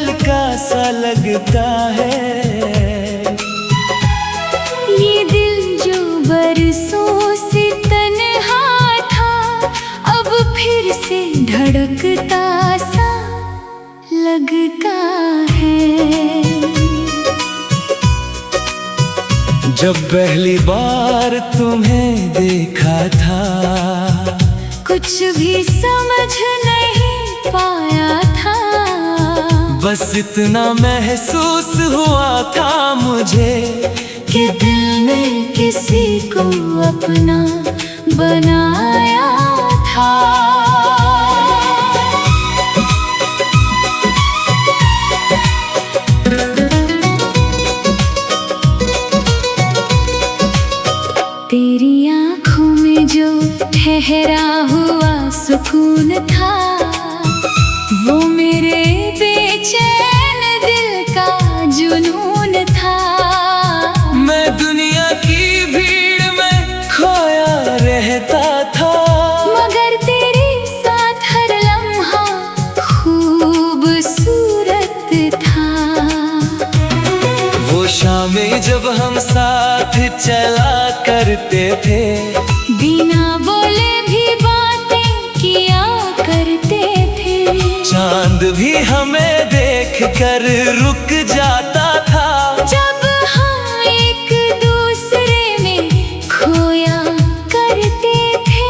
हल्का सा लगता है। ये दिल जो बरसों से तन्हा था, अब फिर से धड़कता सा लगता है। जब पहली बार तुम्हें देखा था, कुछ भी समझ नहीं पाया था। बस इतना महसूस हुआ था मुझे कि दिल ने किसी को अपना बनाया था। तेरी आँखों में जो ठहरा हुआ सुकून था, वो मेरे बेचैन दिल का जुनून था। मैं दुनिया की भीड़ में खोया रहता था, मगर तेरे साथ हर लम्हा खूबसूरत था। वो शामें जब हम साथ चला करते थे, बिना बोले भी बातें किया करते थे। चांद भी हमें देख कर रुक जाता था। जब हम एक दूसरे में खोया करते थे।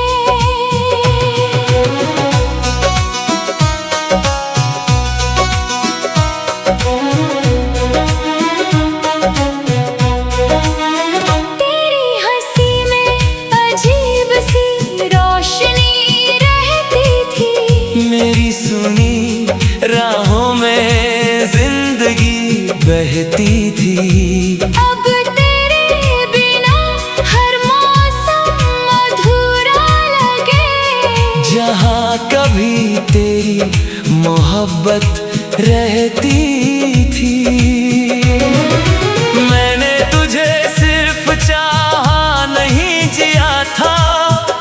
तेरी हंसी में अजीब सी रोशनी रहती थी। मेरी सुनी राहों में जिंदगी बहती थी। अब तेरे बिना हर मौसम अधूरा लगे। जहाँ कभी तेरी मोहब्बत रहती थी। मैंने तुझे सिर्फ चाहा नहीं जिया था,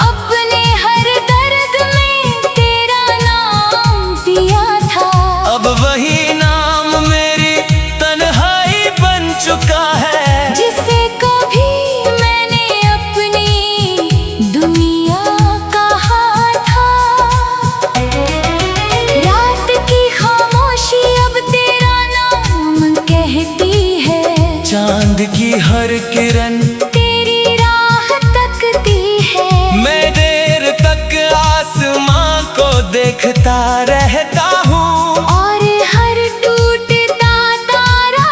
अपने हर दर्द में तेरा नाम दिया था। अब वही नाम मेरी तन्हाई बन चुका है। जिसे कभी मैंने अपनी दुनिया कहा था। रात की खामोशी अब तेरा नाम कहती है। चांद की हर किरण तेरी राह तकती है। मैं देर तक आसमां को देखता रहता हूँ, और हर टूटता तारा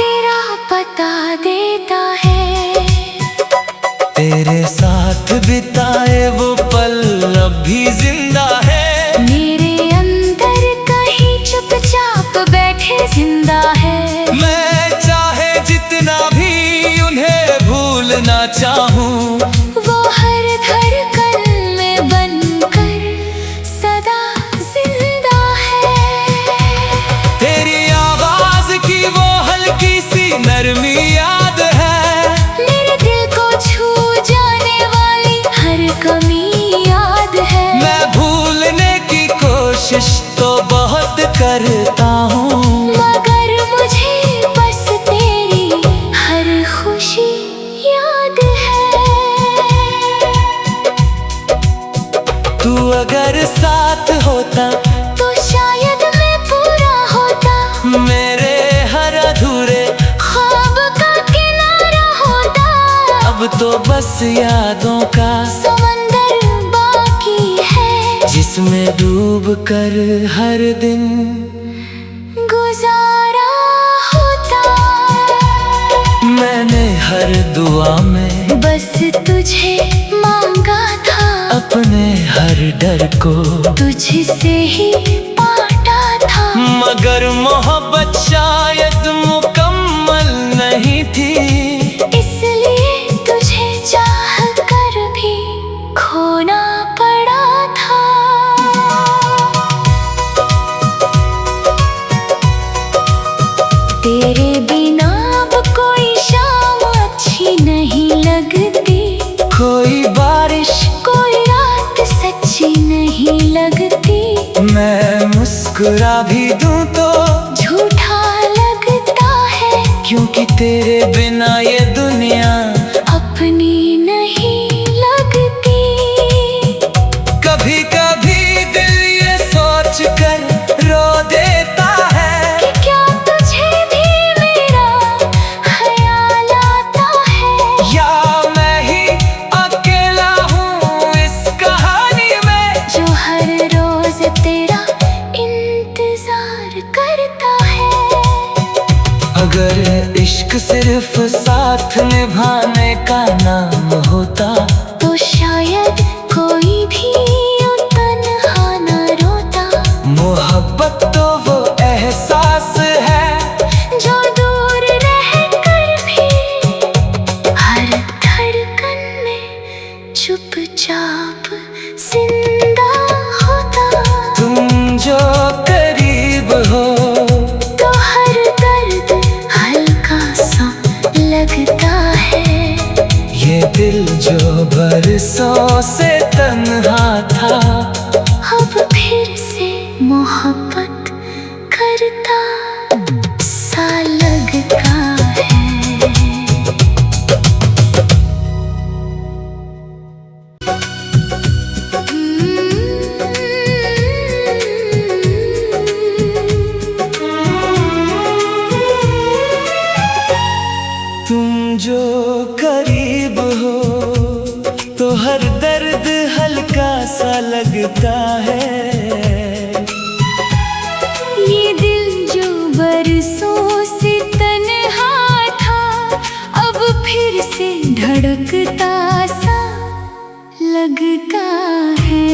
तेरा पता देता है। तेरे साथ बिताए वो पल अब भी जिंदा है। मेरे अंदर कहीं चुपचाप बैठे जिंदा है। मैं चाहे जितना भी उन्हें भूलना चाहूँ, वो हर धड़कन में बनकर सदा जिंदा है। तेरी आवाज की वो हल्की सी नरमी याद है। मेरे दिल को छू जाने वाली हर कमी याद है। मैं भूलने की कोशिश तो बहुत करता हूँ, मगर मुझे बस तेरी हर खुशी याद है। तू अगर साथ होता तो शायद मैं पूरा होता। मेरे हर अधूरे ख्वाब का किनारा होता। अब तो बस यादों का समंदर बाकी है, जिसमें डूब कर हर दिन गुजारा होता। मैंने हर दुआ में बस तुझे मांगा था। अपने हर डर को तुझसे ही बांटा था। मगर मोहब्बत शायद मुकम्मल नहीं थी। इसलिए तुझे चाह कर भी खोना पड़ा था। तेरे बिना अब कोई शाम अच्छी नहीं लगती। कोई बारिश कोई रात सच्ची नहीं लगती। मैं मुस्कुरा भी दूं तो झूठा लगता है, क्योंकि तेरे बिना ये दुनिया अपनी नहीं लगती। कभी कभी दिल ये सोच कर रो देता है कि क्या तुझे भी मेरा ख्याल आता है, या मैं ही अकेला हूँ इस कहानी में, जो हर रोज तेरा इंतजार करता है। अगर इश्क सिर्फ साथ निभाने का नाम होता, तो शायद कोई भी यूं तन्हा न रोता। मोहब्बत तो वो एहसास है जो दूर रहकर भी हर धड़कन में चुपचाप जिंदा होता। तुम जो करीब हो तो हर दर्द हल्का सा लगता है। ये दिल जो बरसों से तन्हा था, अब फिर से मोहब्बत करता सा लगता है। तुम जो करीब हो तो हर दर्द हल्का सा लगता है। ये दिल जो बरसों से तन्हा था, अब फिर से धड़कता सा लगता है।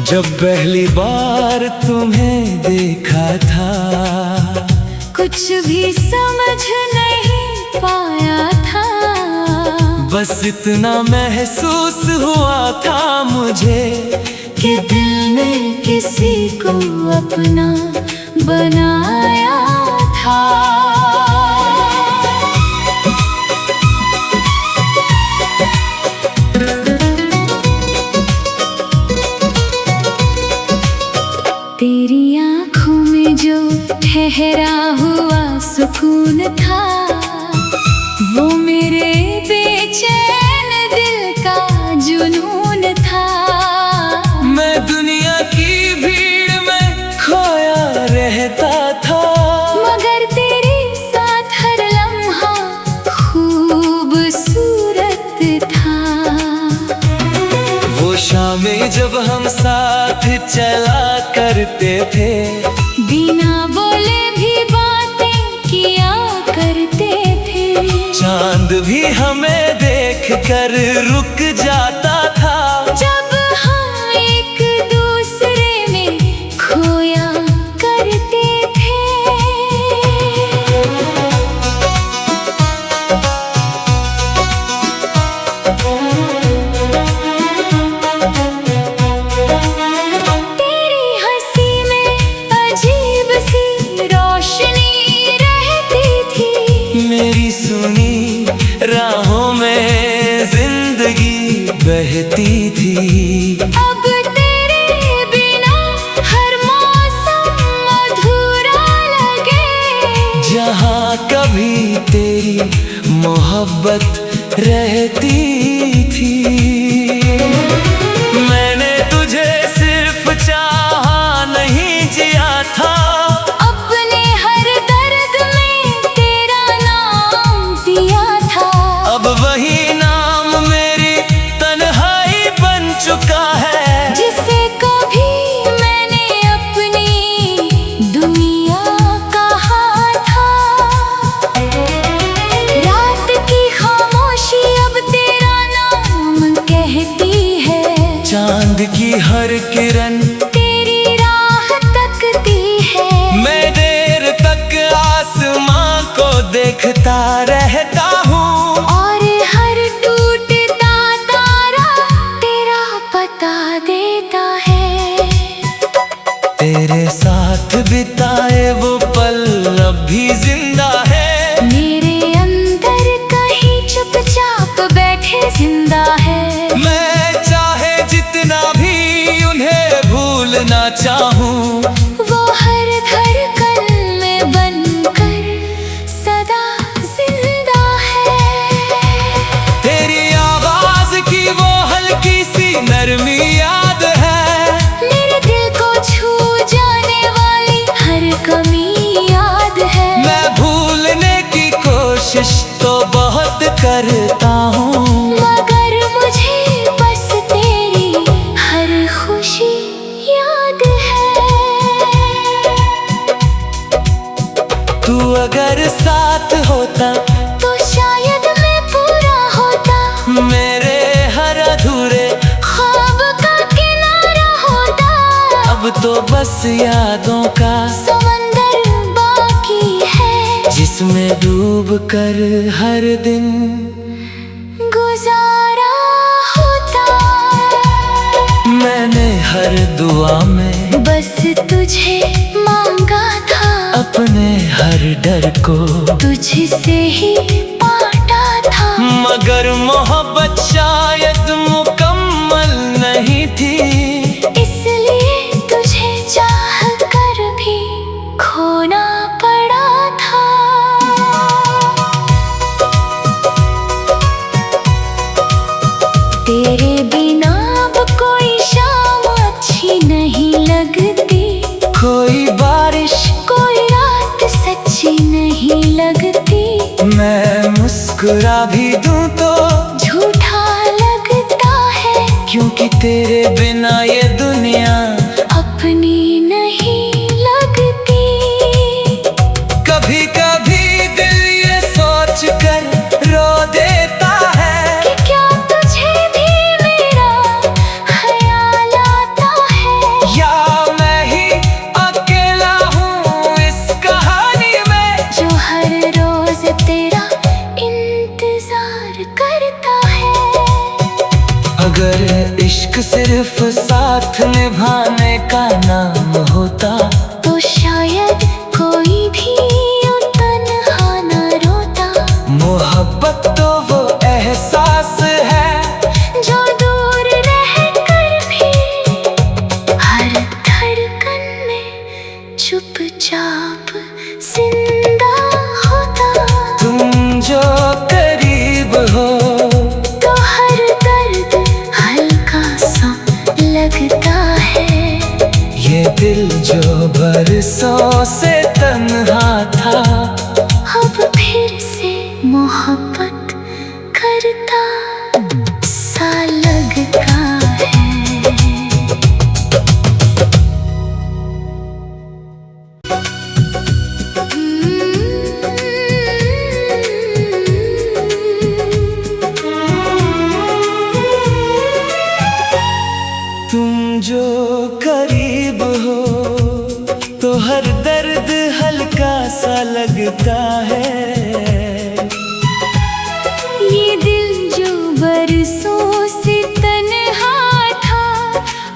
जब पहली बार तुम्हें देखा था, कुछ भी समझ नहीं पाया था। बस इतना महसूस हुआ था मुझे कि दिल ने किसी को अपना बनाया था। तेरी आँखों में जो ठहरा हुआ सुकून था, वो मेरे बेचैन दिल का जुनून था। मैं दुनिया की भीड़ में खोया रहता था, मगर तेरे साथ हर लम्हा खूबसूरत था। वो शामें जब हम साथ चला करते थे, बिना बोले भी बातें किया करते थे। चांद भी हमें देख कर रुक जाता था। जब हम एक दूसरे में खोया करते थे। तेरी हंसी में अजीब सी रोशनी रहती थी। मेरी सुनी राहों में जिंदगी बहती थी। अब तेरे बिना हर मौसम अधूरा लगे। जहाँ कभी तेरी मोहब्बत रहती थी। मैंने तुझे सिर्फ चाहा नहीं जिया था, अपने हर दर्द में तेरा नाम दिया था। अब वही नाम मेरी तन्हाई बन चुका है। जिसे कभी मैंने अपनी दुनिया कहा था। रात की खामोशी अब तेरा नाम कहती है। चांद की हर किरण तेरी राह तकती है। मैं देर तक आसमां को देखता रहता हूँ, और हर टूटता तारा तेरा पता देता है। तेरे साथ बिताए वो पल अब भी जिंदा है। मेरे अंदर कहीं चुपचाप बैठे जिंदा है। मैं चाहे जितना भी उन्हें भूलना चाहूं। वो हर धड़कन में बनकर सदा जिंदा है। तेरी आवाज की वो हल्की सी नरमी याद है। मेरे दिल को छू जाने वाली हर कमी याद है। मैं भूलने की कोशिश तो बहुत करता हूँ, मगर मुझे बस तेरी हर खुशी याद है। तू अगर साथ होता तो शायद मैं पूरा होता। मेरे हर अधूरे ख्वाब का किनारा होता। अब तो बस यादों का समंदर बाकी है, जिसमें डूब कर हर दिन गुजारा होता। मैंने हर दुआ में बस तुझे मांगा था। अपने हर डर को तुझसे ही बांटा था। मगर मोहब्बत शायद मुकम्मल नहीं थी। इसलिए तुझे चाह कर भी खोना पड़ा था। तेरे बिना अब कोई शाम अच्छी नहीं लगती। कोई बारिश कोई रात सच्ची नहीं लगती। मैं मुस्कुरा भी दूं तो झूठा लगता है, क्योंकि तेरे बिना ये दुनिया अपनी नहीं लगती। कभी कभी दिल ये सोच कर रो देता है कि क्या तुझे भी मेरा ख्याल आता है। या मैं ही अकेला हूँ इस कहानी में, जो हर रोज तेरा इंतजार करता है। अगर इश्क सिर्फ साथ निभाने का नाम होता तो शायद कोई भी यूं तन्हा न रोता। मोहब्बत तो वो एहसास है जो दूर रहकर भी हर धड़कन में चुपचाप जिंदा होता। तुम जो करीब हो तो हर दर्द हल्का सा लगता है। ये दिल जो बरसों से तन्हा था अब फिर से मोहब्बत करता सा लगता है। तुम जो करीब हो तो हर दर्द हल्का सा लगता है। ये दिल जो बरसों से तन्हा था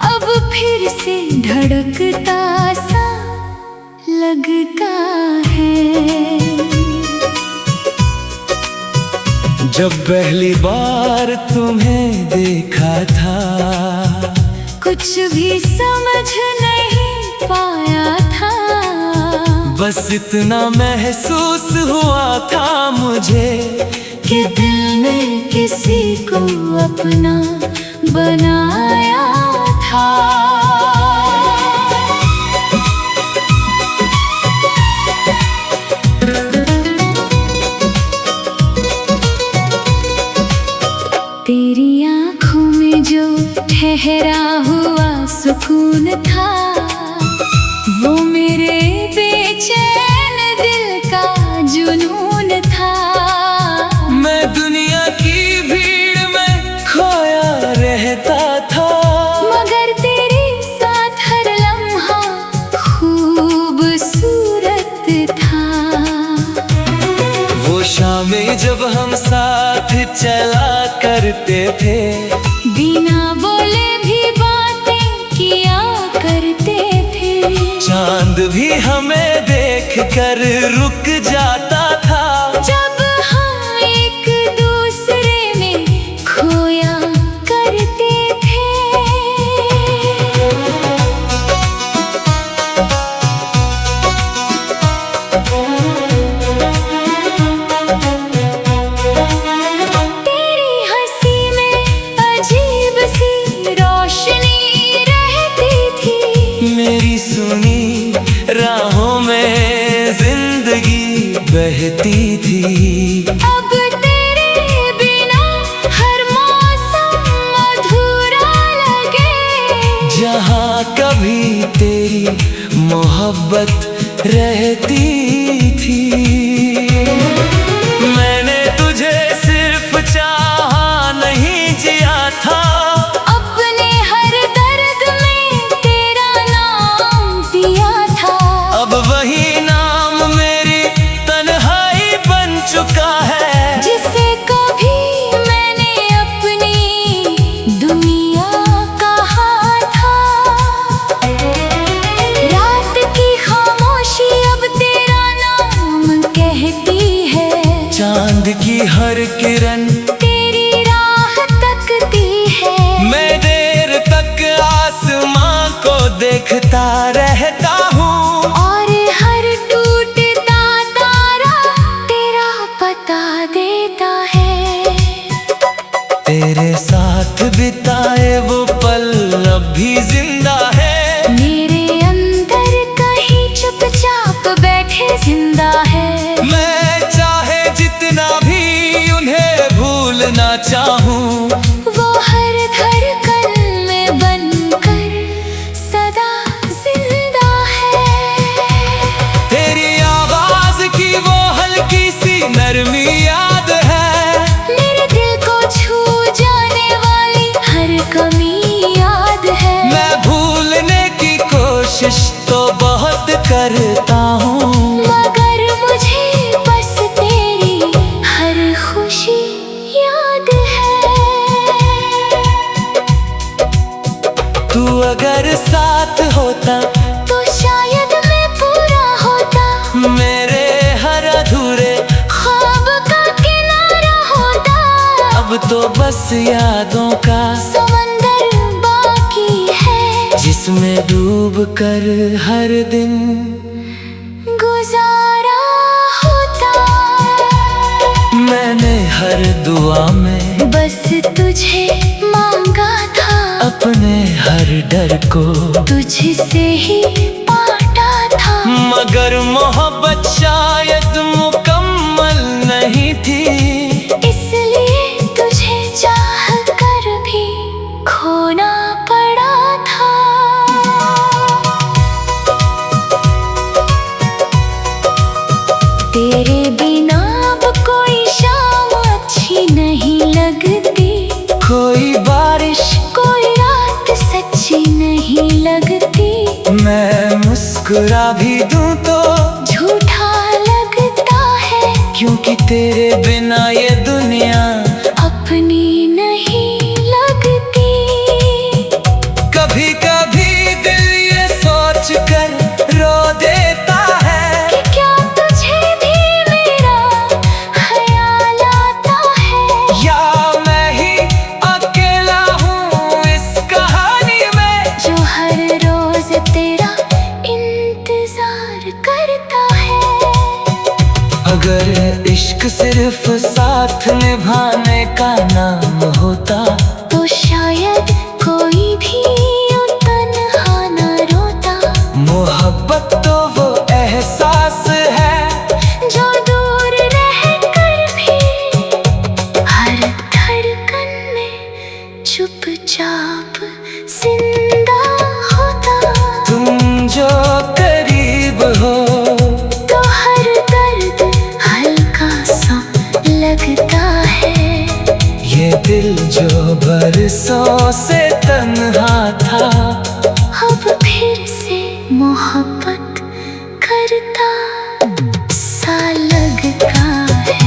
अब फिर से धड़कता सा लगता है। जब पहली बार तुम्हें देखा था कुछ भी समझ नहीं पाया था। बस इतना महसूस हुआ था मुझे कि दिल ने किसी को अपना बनाया था। तेरी आँखों में जो ठहरा हुआ सुकून था वो मेरे बेचैन दिल का जुनून था। मैं दुनिया की भीड़ में खोया रहता था, मगर तेरे साथ हर लम्हा खूबसूरत था। वो शामें जब हम साथ चला करते थे, बिना बोले भी बातें किया करते थे। चांद भी हमें देख कर रुक जाता था। जब हम एक दूसरे में खोया करते थे। बहती थी। अब तेरे बिना हर मौसम अधूरा लगे। जहाँ कभी तेरी मोहब्बत रहती थी। मैंने तुझे सिर्फ चाहा नहीं जिया था। अपने हर दर्द में तेरा नाम दिया था। अब वही नाम मेरी तन्हाई बन चुका है। जिसे कभी मैंने अपनी दुनिया कहा था। रात की खामोशी अब तेरा नाम कहती है। चांद की हर किरण तेरी राह तकती है। मैं देर तक आसमां को देखता रहता हूँ। और हर टूटता तारा तेरा पता देता है। तेरे साथ बिताए वो पल अब भी जिंदा है। मेरे अंदर कहीं चुपचाप बैठे जिंदा है। मैं चाहे जितना भी उन्हें भूलना चाहूँ। वो हर धड़कन में बनकर सदा जिंदा है। तेरी आवाज की वो हल्की सी नरमी याद है। मेरे दिल को छू जाने वाली हर कमी याद है। मैं भूलने की कोशिश तो बहुत करता हूँ। मगर मुझे बस तेरी हर खुशी याद है। तू अगर साथ होता तो शायद मैं पूरा होता। मेरे हर अधूरे ख्वाब का किनारा होता। अब तो बस यादों का समंदर बाकी है। जिसमें डूब कर हर दिन गुजारा होता। मैंने हर दुआ में बस तुझे मांगा था। अपने हर डर को तुझसे ही बांटा था। मगर मोहब्बत शायद मुकम्मल नहीं थी। इसलिए तुझे चाह कर भी खोना पड़ा था। तेरे बिना अब कोई शाम अच्छी नहीं लगती। कोई बारिश कोई रात सच्ची नहीं लगती। मैं मुस्कुरा भी दूं तो झूठा लगता है। क्योंकि तेरे बिना ये दुनिया अपनी नहीं लगती। कभी कभी दिल ये सोच कर रो देता है कि क्या तुझे भी मेरा ख्याल आता है। या मैं ही अकेला हूँ इस कहानी में। जो हर रोज तेरा इंतजार करता है। अगर इश्क सिर्फ साथ निभाने का नाम होता तो शायद कोई भी यूं तन्हा न रोता। मोहब्बत तो वो एहसास है जो दूर रह कर भी हर धड़कन में चुपचाप जिंदा होता। तुम जो करीब हो तो हर दर्द हल्का सा लगता है। ये दिल जो बरसों से तन्हा था अब फिर से मोहब्बत करता सा लगता है।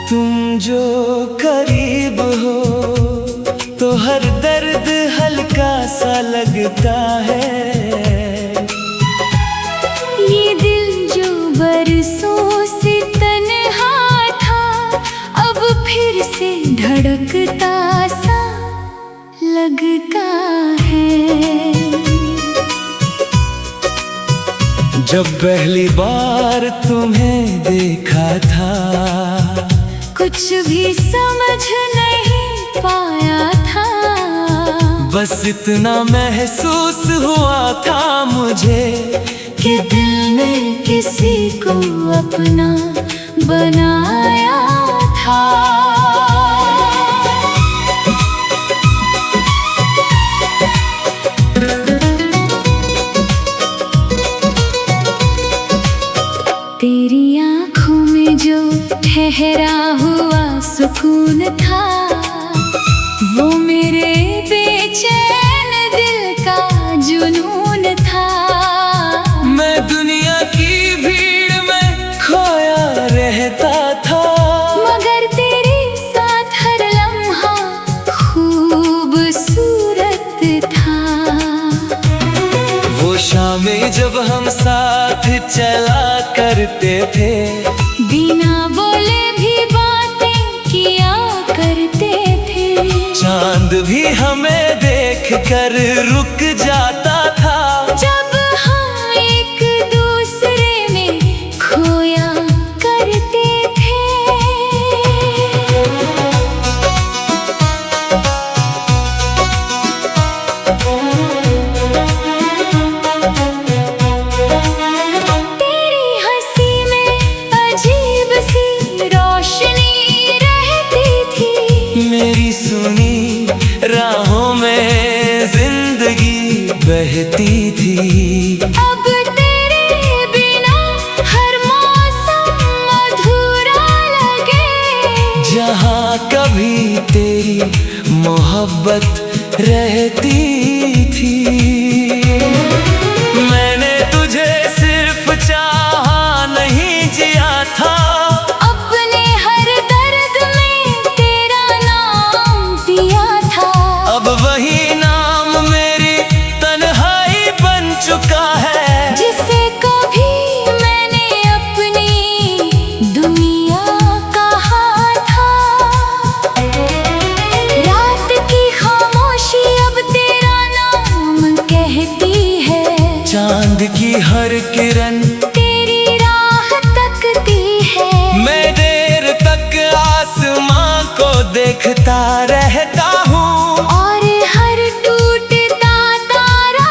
तुम जो करीब हो तो हर जब पहली बार तुम्हें देखा था, कुछ भी समझ नहीं पाया था। बस इतना महसूस हुआ था मुझे कि दिल ने किसी को अपना बनाया था। तेरी आँखों में जो ठहरा हुआ सुकून था, वो मेरे बेचैन दिल का जुनून था। मैं दुनिया की भीड़ में खोया रहता था, मगर तेरे साथ हर लम्हा खूबसूरत था। वो शामें जब हम साथ चला करते थे, बिना बोले भी बातें किया करते थे। चांद भी हमें देख कर रुक जाता था। जब हम एक दूसरे में खोया करते थे। तेरी हंसी में अजीब सी रोशनी रहती थी। मेरी सुनी राहों में जिंदगी बहती थी। अब तेरे बिना हर मौसम अधूरा लगे। जहाँ कभी तेरी मोहब्बत रहती थी। मैंने तुझे सिर्फ चाहा नहीं जिया था, अपने हर दर्द में तेरा नाम दिया था। अब वही नाम मेरी तन्हाई बन चुका है, जिसे कभी मैंने अपनी दुनिया कहा था। रात की खामोशी अब तेरा नाम कहती है। चांद की हर किरण तेरी राह तकती है। मैं देर तक आसमां को देखता रहता हूँ, और हर टूटता तारा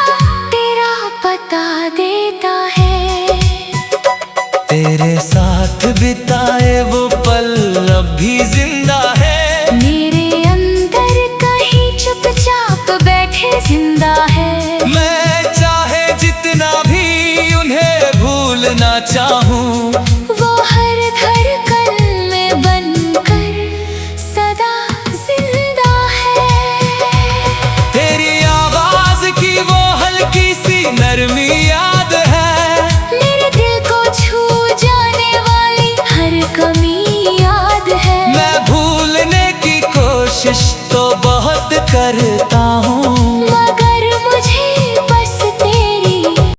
तेरा पता देता है। तेरे साथ बिताए वो पल अब भी जिंदा है। मेरे अंदर कहीं चुपचाप बैठे जिंदा है। मैं चाहे जितना भी उन्हें भूलना चाहूं,